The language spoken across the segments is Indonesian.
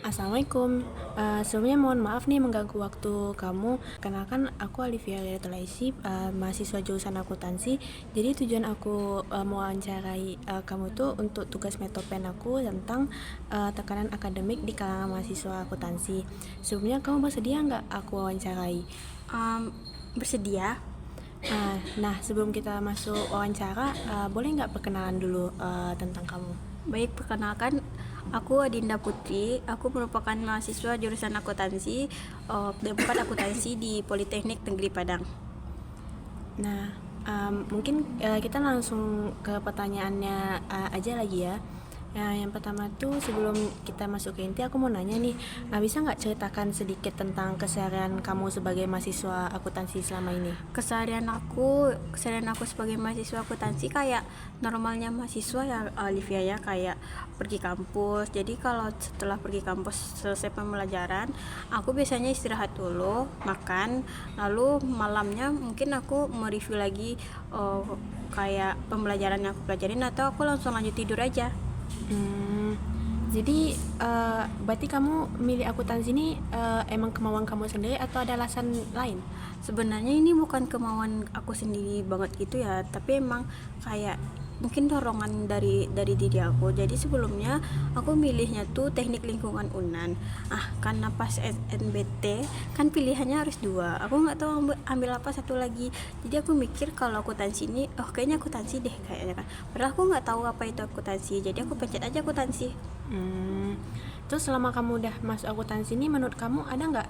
Assalamualaikum. Sebelumnya mohon maaf nih mengganggu waktu kamu. Kenalkan aku Alivia Telaisi, mahasiswa jurusan akuntansi. Jadi tujuan aku mewawancarai kamu tuh untuk tugas metopen aku tentang tekanan akademik di kalangan mahasiswa akuntansi. Sebelumnya kamu bersedia nggak aku wawancarai? Um, Bersedia. Nah, sebelum kita masuk wawancara, boleh nggak perkenalan dulu tentang kamu? Baik, perkenalkan, aku Adinda Putri. Aku merupakan mahasiswa jurusan akuntansi, D4 akuntansi di Politeknik Negeri Padang. Nah, mungkin kita langsung ke pertanyaannya aja lagi ya. Yang pertama tuh sebelum kita masuk ke inti, aku mau nanya nih, bisa nggak ceritakan sedikit tentang keseharian kamu sebagai mahasiswa akuntansi selama ini? Keseharian aku sebagai mahasiswa akuntansi kayak normalnya mahasiswa ya, Olivia, ya, kayak pergi kampus. Jadi kalau setelah pergi kampus selesai pembelajaran, aku biasanya istirahat dulu, makan, lalu malamnya mungkin aku mereview lagi kayak pembelajaran yang aku pelajarin, atau aku langsung lanjut tidur aja. Hmm, jadi berarti kamu milih akuntansi ini emang kemauan kamu sendiri atau ada alasan lain? Sebenarnya ini bukan kemauan aku sendiri banget gitu ya, tapi emang kayak mungkin dorongan dari diri aku. Jadi sebelumnya aku milihnya tuh teknik lingkungan UNAN. Karena pas SNBT kan pilihannya harus dua, aku nggak tahu ambil apa satu lagi. Jadi aku mikir kalau akuntansi ini, kayaknya akuntansi deh kayaknya kan, padahal aku nggak tahu apa itu akuntansi. Jadi aku pencet aja akuntansi. Hmm, Terus selama kamu udah masuk akuntansi ini, menurut kamu ada nggak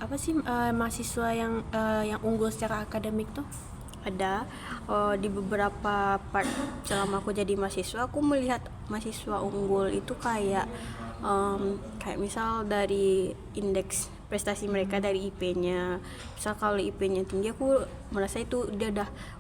apa sih mahasiswa yang unggul secara akademik tuh? Ada di beberapa part selama aku jadi mahasiswa, aku melihat mahasiswa unggul itu kayak misal dari indeks prestasi mereka, dari IP-nya. Misal kalau IP-nya tinggi, aku merasa itu dia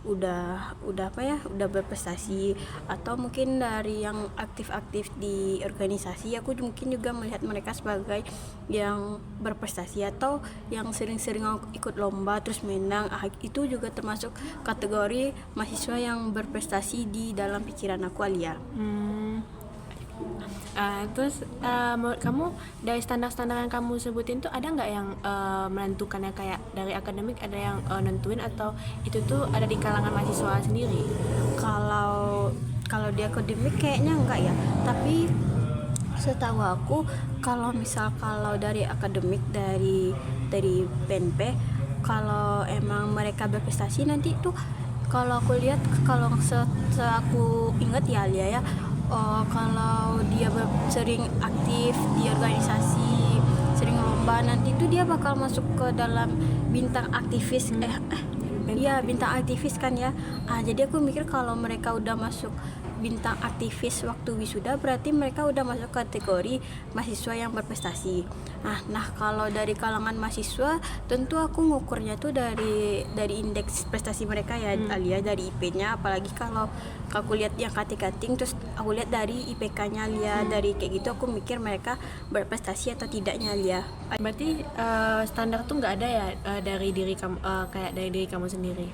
udah apa ya, udah berprestasi. Atau mungkin dari yang aktif-aktif di organisasi, aku mungkin juga melihat mereka sebagai yang berprestasi, atau yang sering-sering ikut lomba terus menang. Itu juga termasuk kategori mahasiswa yang berprestasi di dalam pikiran aku, Alia. Hmm, Terus menurut kamu dari standar-standar yang kamu sebutin tuh ada nggak yang menentukannya, kayak dari akademik ada yang nentuin, atau itu tuh ada di kalangan mahasiswa sendiri? Kalau kalau di akademik kayaknya enggak ya, tapi setahu aku kalau dari akademik, dari PNP, kalau emang mereka berprestasi nanti tuh, kalau aku lihat, kalau aku ingat ya, Alia, ya, kalau dia sering aktif di organisasi, sering lomba, nanti tuh dia bakal masuk ke dalam bintang aktivis. Iya, bintang aktivis kan ya. Jadi aku mikir kalau mereka udah masuk bintang aktivis waktu wisuda, berarti mereka udah masuk kategori mahasiswa yang berprestasi. Nah, kalau dari kalangan mahasiswa, tentu aku ngukurnya tuh dari indeks prestasi mereka ya, Alia, dari IP-nya. Apalagi kalau aku lihat yang kating-kating, terus aku lihat dari IPK-nya, Alia. Dari kayak gitu aku mikir mereka berprestasi atau tidaknya, Alia. Berarti standar tuh nggak ada ya dari diri kamu, kayak dari diri kamu sendiri?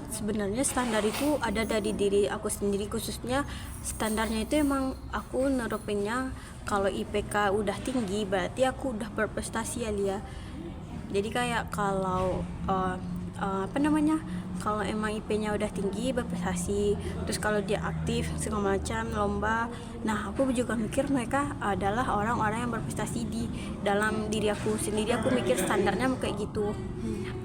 Sebenarnya standar itu ada dari diri aku sendiri, khususnya standarnya itu emang aku nerapinnya kalau IPK udah tinggi berarti aku udah berprestasi, ya, Lia. Jadi kayak kalau kalau emang IP-nya udah tinggi, berprestasi, terus kalau dia aktif segala macam lomba, nah aku juga mikir mereka adalah orang-orang yang berprestasi di dalam diri aku sendiri. Aku mikir standarnya kayak gitu.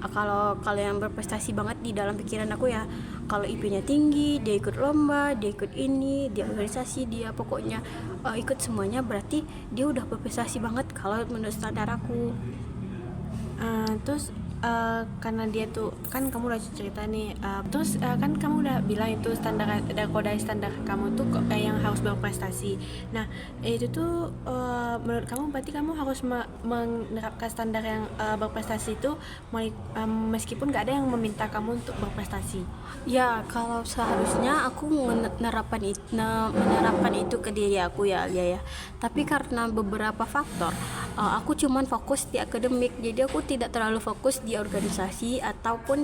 Kalau yang berprestasi banget di dalam pikiran aku ya, kalau IP-nya tinggi, dia ikut lomba, dia ikut ini, dia organisasi, dia pokoknya ikut semuanya, berarti dia udah berprestasi banget kalau menurut standar aku. Terus karena dia tuh kan kamu udah cerita nih, terus kan kamu udah bilang itu standar, ada kode standar kamu tuh yang harus berprestasi. Nah, itu tuh menurut kamu berarti kamu harus menerapkan standar yang berprestasi itu meskipun gak ada yang meminta kamu untuk berprestasi. Ya, kalau seharusnya aku menerapkan itu ke diri aku, ya, Alia, ya. Tapi karena beberapa faktor, aku cuman fokus di akademik, jadi aku tidak terlalu fokus di organisasi ataupun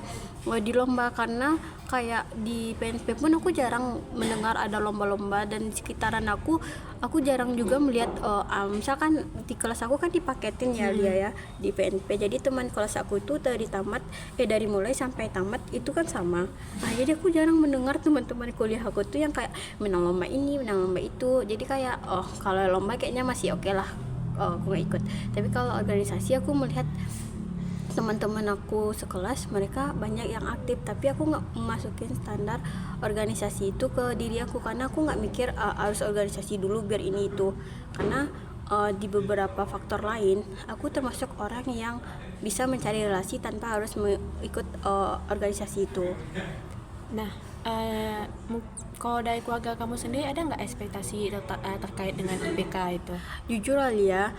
di lomba, karena kayak di PNP pun aku jarang mendengar ada lomba-lomba, dan di sekitaran aku jarang juga melihat misalkan di kelas aku kan dipaketin ya dia ya di PNP, jadi teman kelas aku itu dari mulai sampai tamat itu kan sama. Nah jadi aku jarang mendengar teman-teman kuliah aku tuh yang kayak menang lomba ini menang lomba itu, jadi kayak kalau lomba kayaknya masih oke lah, aku nggak ikut. Tapi kalau organisasi aku melihat teman-teman aku sekelas mereka banyak yang aktif, tapi aku nggak masukin standar organisasi itu ke diri aku, karena aku nggak mikir harus organisasi dulu biar ini itu, karena di beberapa faktor lain aku termasuk orang yang bisa mencari relasi tanpa harus ikut organisasi itu. Nah, kalau dari keluarga kamu sendiri ada nggak ekspektasi terkait dengan IPK itu? Jujur Alia,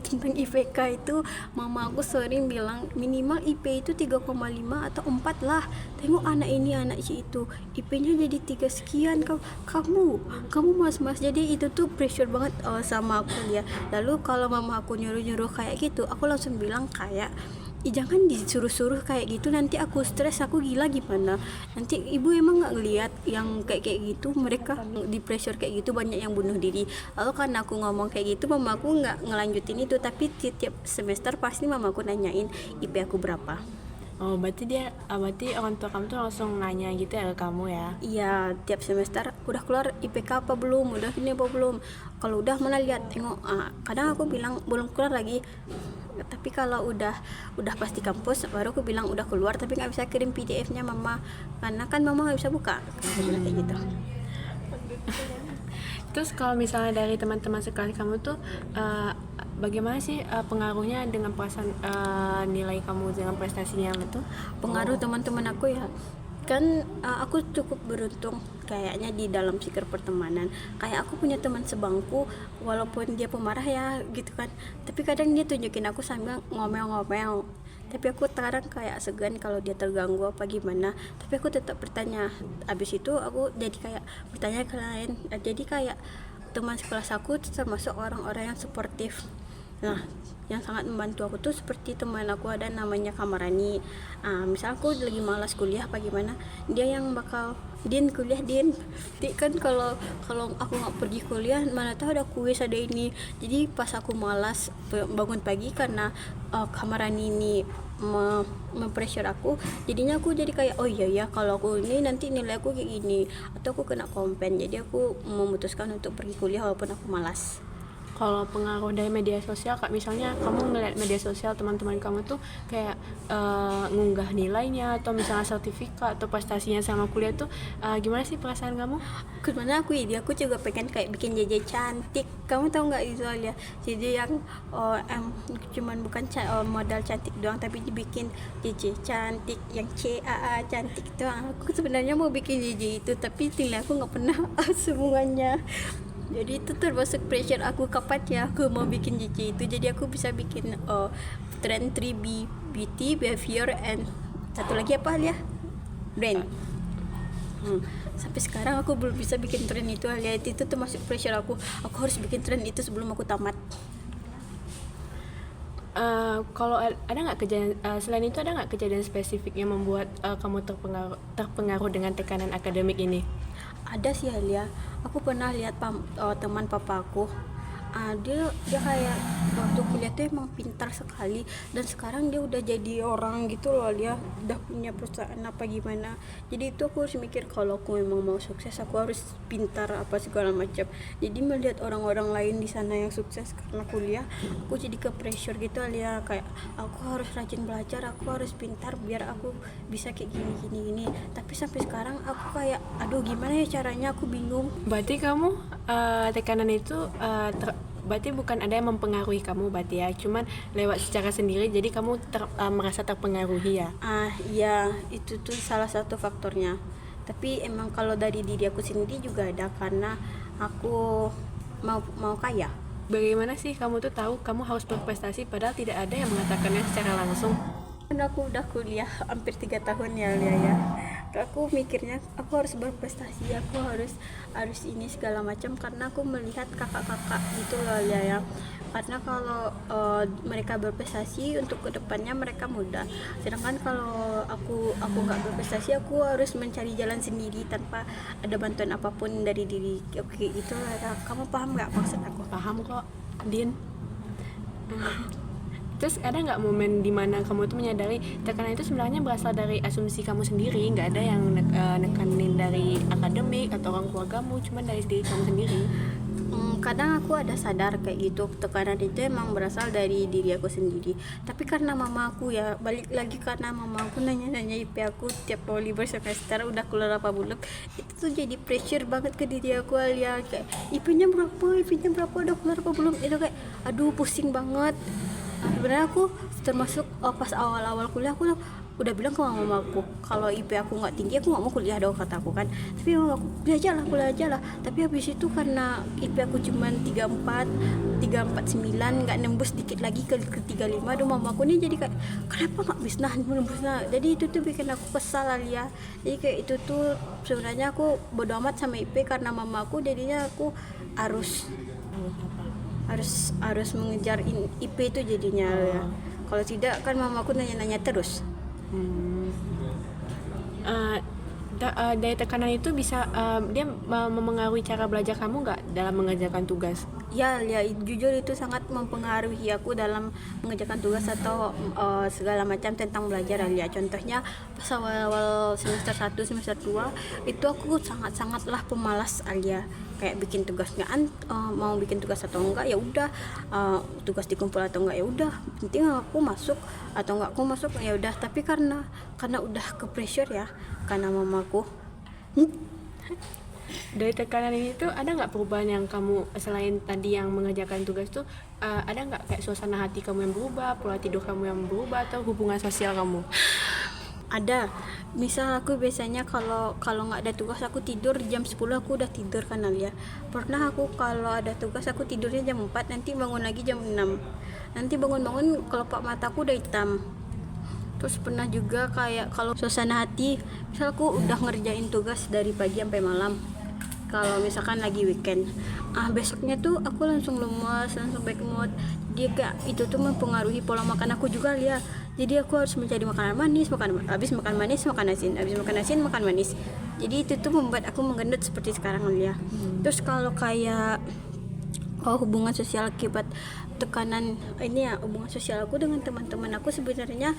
tentang IPK itu mama aku sering bilang minimal IP itu 3,5 atau 4 lah. Tengok anak ini anak si itu IP-nya jadi 3 sekian, kamu mas, jadi itu tuh pressure banget sama aku ya. Lalu kalau mama aku nyuruh kayak gitu, aku langsung bilang kayak jangan disuruh-suruh kayak gitu, nanti aku stres, aku gila gimana nanti. Ibu emang nggak ngelihat yang kayak gitu, mereka di pressure kayak gitu banyak yang bunuh diri. Lalu karena aku ngomong kayak gitu, mama aku nggak ngelanjutin itu, tapi tiap semester pasti mama aku nanyain IP aku berapa. Oh, berarti orang tua kamu tuh langsung nanya gitu ya ke kamu ya? Iya, tiap semester udah keluar IPK apa belum, udah ini apa belum. Kalau udah mana lihat tengok. Kadang aku bilang belum keluar lagi, tapi kalau udah pasti kampus baru aku bilang udah keluar, tapi nggak bisa kirim PDF-nya mama, karena kan mama nggak bisa buka. Aku bilang kayak gitu. Terus kalau misalnya dari teman-teman sekelas kamu tuh bagaimana sih pengaruhnya dengan perasaan nilai kamu dengan prestasinya itu? Pengaruh teman-teman aku ya kan, aku cukup beruntung kayaknya di dalam sikap pertemanan. Kayak aku punya teman sebangku, walaupun dia pemarah ya gitu kan, tapi kadang dia tunjukin aku sambil ngomel-ngomel, tapi aku kadang kayak segan kalau dia terganggu apa gimana, tapi aku tetap bertanya. Abis itu aku jadi kayak bertanya ke lain, jadi kayak teman sekelas aku termasuk orang-orang yang suportif. Nah, yang sangat membantu aku tuh seperti teman aku ada namanya Kamarani. Misal aku lagi malas kuliah apa gimana, dia yang bakal kuliah kan kalau aku nggak pergi kuliah mana tahu ada kuis ada ini. Jadi pas aku malas bangun pagi karena Kamarani ini mempressure aku, jadinya aku jadi kayak oh iya ya kalau aku ini nanti nilai aku kayak gini atau aku kena kompen, jadi aku memutuskan untuk pergi kuliah walaupun aku malas. Kalau pengaruh dari media sosial, Kak, misalnya kamu ngeliat media sosial teman-teman kamu tuh kayak ngunggah nilainya atau misalnya sertifikat atau prestasinya sama kuliah tuh, gimana sih perasaan kamu? Kemana aku juga pengen kayak bikin JJ cantik. Kamu tahu nggak itu Alia? JJ yang cuman bukan modal cantik doang, tapi dibikin JJ cantik yang CAA cantik itu. Aku sebenarnya mau bikin JJ itu, tapi nilai aku nggak pernah semuanya. Jadi itu termasuk pressure aku, kapan ya aku mau bikin JJ itu. Jadi aku bisa bikin trend 3B, beauty, behavior, and satu lagi apa ya? Brand. Sampai sekarang aku belum bisa bikin trend itu. Lihat itu termasuk pressure aku harus bikin trend itu sebelum aku tamat. Kalau ada nggak kejadian selain itu, ada nggak kejadian spesifik yang membuat kamu terpengaruh dengan tekanan akademik ini? Ada sih Alia, aku pernah lihat teman papa aku, dia kayak waktu kuliah tuh emang pintar sekali, dan sekarang dia udah jadi orang gitu loh, dia udah punya perusahaan apa gimana. Jadi itu aku harus mikir kalau aku memang mau sukses aku harus pintar apa segala macam. Jadi melihat orang-orang lain di sana yang sukses karena kuliah, aku jadi ke pressure gitu Alia, kayak aku harus rajin belajar, aku harus pintar biar aku bisa kayak gini. Tapi sampai sekarang aku kayak aduh gimana ya caranya, aku bingung. Berarti kamu tekanan itu berarti bukan ada yang mempengaruhi kamu berarti ya, cuman lewat secara sendiri, jadi kamu merasa terpengaruhi ya? Iya, itu tuh salah satu faktornya. Tapi emang kalau dari diri aku sendiri juga ada, karena aku mau kaya. Bagaimana sih kamu tuh tahu kamu harus berprestasi padahal tidak ada yang mengatakannya secara langsung? Kan aku udah kuliah hampir 3 tahun ya Lia ya. aku mikirnya aku harus berprestasi, aku harus ini segala macam, karena aku melihat kakak-kakak gitu loh ya, karena kalau mereka berprestasi untuk kedepannya mereka mudah, sedangkan kalau aku nggak berprestasi, aku harus mencari jalan sendiri tanpa ada bantuan apapun dari diri. Oke gitu lah ya. Kamu paham nggak maksud aku? Paham kok, Din. Terus ada nggak momen dimana kamu tuh menyadari tekanan itu sebenarnya berasal dari asumsi kamu sendiri, nggak ada yang nekanin dari akademik atau orang keluargamu, cuma dari diri kamu sendiri? Kadang aku ada sadar kayak gitu, tekanan itu emang berasal dari diri aku sendiri, tapi karena mama aku ya, balik lagi karena mama aku nanya-nanya IP aku tiap mau libur semester udah keluar apa belum, itu tuh jadi pressure banget ke diri aku ya, kayak IP-nya berapa udah keluar apa belum, itu kayak aduh pusing banget. Sebenarnya aku termasuk pas awal-awal kuliah aku udah bilang ke mama aku kalau IP aku nggak tinggi aku nggak mau kuliah dong, kata aku kan. Tapi mama aku kuliah aja lah. Tapi habis itu karena IP aku cuma 349 nggak nembus, dikit lagi ke 35, aduh mama aku nih jadi kayak kenapa nggak bisa nembus. Jadi itu tuh bikin aku kesal ya. Jadi kayak itu tuh sebenarnya aku bodo amat sama IP, karena mama aku jadinya aku harus mengejar IP itu jadinya ya. Kalau tidak kan mamaku nanya-nanya terus. Dari tekanan itu bisa dia memengaruhi cara belajar kamu nggak dalam mengerjakan tugas? Ya, jujur itu sangat mempengaruhi aku dalam mengerjakan tugas atau segala macam tentang belajar ya. Contohnya pas awal-awal semester 1, semester 2 itu aku sangat-sangatlah pemalas Alia. Kayak bikin tugasnya mau bikin tugas atau enggak ya udah, tugas dikumpul atau enggak ya udah, penting aku masuk atau enggak aku masuk ya udah. Tapi karena udah ke pressure ya, karena mamaku. Dari tekanan ini tuh ada nggak perubahan yang kamu, selain tadi yang mengerjakan tugas tuh, ada nggak kayak suasana hati kamu yang berubah, pola tidur kamu yang berubah, atau hubungan sosial kamu? Ada, misal aku biasanya kalau nggak ada tugas aku tidur jam 10, aku udah tidur kan ya. Pernah aku kalau ada tugas aku tidurnya jam 4, nanti bangun lagi jam 6, nanti bangun-bangun kelopak mataku udah hitam. Terus pernah juga kayak kalau suasana hati, misal aku udah ngerjain tugas dari pagi sampai malam, kalau misalkan lagi weekend, besoknya tuh aku langsung lemas, langsung bad mood. Dia kayak itu tuh mempengaruhi pola makan aku juga ya. Jadi aku harus mencari makanan manis, habis makan manis makan asin, habis makan asin makan manis. Jadi itu tuh membuat aku menggendut seperti sekarang ya. Terus kalau kayak hubungan sosial akibat tekanan ini ya, hubungan sosial aku dengan teman-teman aku sebenarnya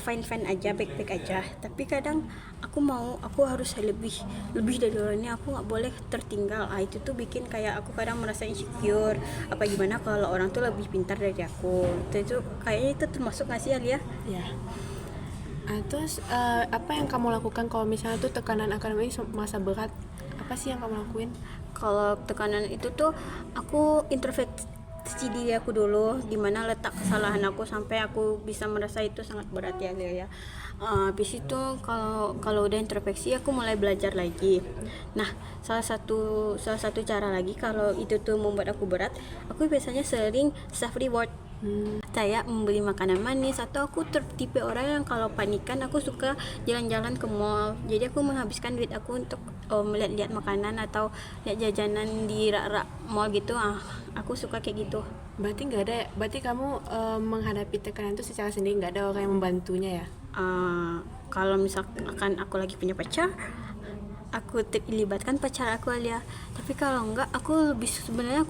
fine aja, baik-baik aja. Tapi kadang aku harus lebih dari orang ini, aku nggak boleh tertinggal. Itu tuh bikin kayak aku kadang merasa insecure, apa gimana kalau orang tuh lebih pintar dari aku. Itu kayaknya itu termasuk nggak sih Alia? Ya. Terus apa yang kamu lakukan kalau misalnya tuh tekanan akademik masa berat? Apa sih yang kamu lakuin? Kalau tekanan itu tuh aku introspeksi diri aku dulu, dimana letak kesalahan aku sampai aku bisa merasa itu sangat berat ya. Habis itu kalau udah introspeksi aku mulai belajar lagi. Nah, salah satu cara lagi kalau itu tuh membuat aku berat, aku biasanya sering self reward. Saya membeli makanan manis, atau aku tipe orang yang kalau panikan aku suka jalan-jalan ke mall. Jadi aku menghabiskan duit aku untuk melihat-lihat makanan atau lihat jajanan di rak-rak mall gitu. Aku suka kayak gitu. Berarti kamu menghadapi tekanan itu secara sendiri, nggak ada orang yang membantunya ya? Kalau misalkan aku lagi punya pacar, aku terlibatkan pacar aku Alia. Tapi kalau enggak, aku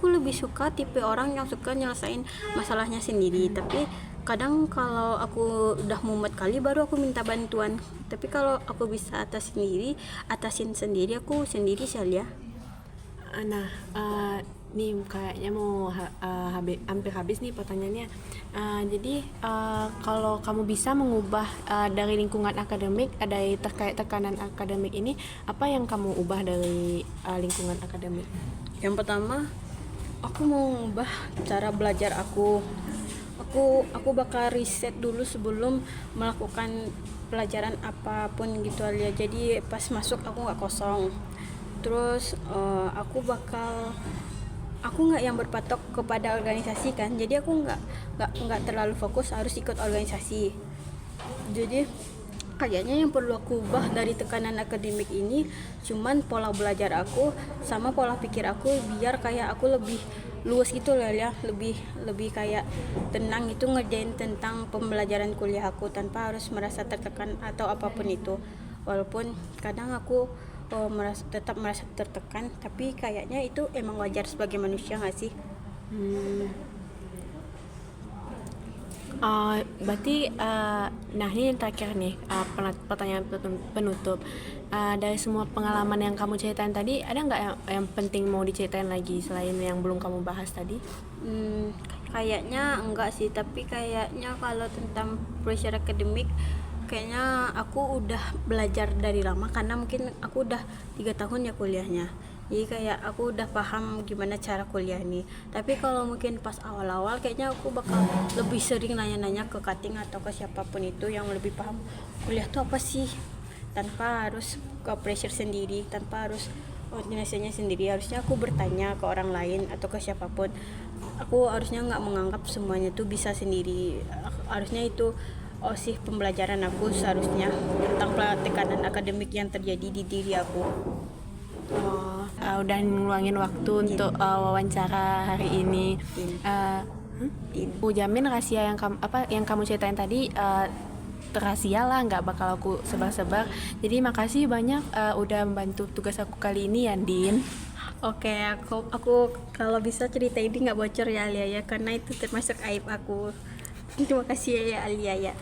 lebih suka tipe orang yang suka nyelesain masalahnya sendiri. Tapi kadang kalau aku udah mumet kali baru aku minta bantuan. Tapi kalau aku bisa atasin sendiri aku sendiri sih Alia. Nah, nih kayaknya mau hampir habis nih pertanyaannya. Jadi kalau kamu bisa mengubah dari lingkungan akademik, dari terkait tekanan akademik ini, apa yang kamu ubah dari lingkungan akademik? Yang pertama, aku mau mengubah cara belajar aku bakal riset dulu sebelum melakukan pelajaran apapun gitu Alia. Jadi pas masuk aku nggak kosong. Terus aku nggak yang berpatok kepada organisasi kan, jadi aku nggak terlalu fokus harus ikut organisasi. Jadi kayaknya yang perlu aku ubah dari tekanan akademik ini cuman pola belajar aku sama pola pikir aku, biar kayak aku lebih luas gitu lah ya, lebih kayak tenang itu ngerjain tentang pembelajaran kuliah aku tanpa harus merasa tertekan atau apapun itu. Walaupun kadang aku tetap merasa tertekan, tapi kayaknya itu emang wajar sebagai manusia nggak sih? Berarti nah ini yang terakhir nih, pertanyaan penutup. Dari semua pengalaman yang kamu ceritain tadi, ada nggak yang penting mau diceritain lagi selain yang belum kamu bahas tadi? Kayaknya enggak sih, tapi kayaknya kalau tentang pressure akademik kayaknya aku udah belajar dari lama, karena mungkin aku udah 3 tahun ya kuliahnya, jadi kayak aku udah paham gimana cara kuliah nih. Tapi kalau mungkin pas awal-awal kayaknya aku bakal lebih sering nanya-nanya ke cutting atau ke siapapun itu yang lebih paham kuliah tuh apa sih, tanpa harus ke pressure sendiri, tanpa harus organisasinya sendiri. Harusnya aku bertanya ke orang lain atau ke siapapun. Aku harusnya nggak menganggap semuanya tuh bisa sendiri. Harusnya itu sih pembelajaran aku seharusnya tentang tekanan akademik yang terjadi di diri aku. Udah ngeluangin waktu untuk wawancara hari ini. Aku jamin rahasia yang kamu ceritain tadi rahasia lah, nggak bakal aku sebar-sebar. Jadi makasih banyak udah membantu tugas aku kali ini ya, Din. Oke, aku kalau bisa cerita ini nggak bocor ya Alia ya, karena itu termasuk aib aku. Terima kasih ya Alia ya.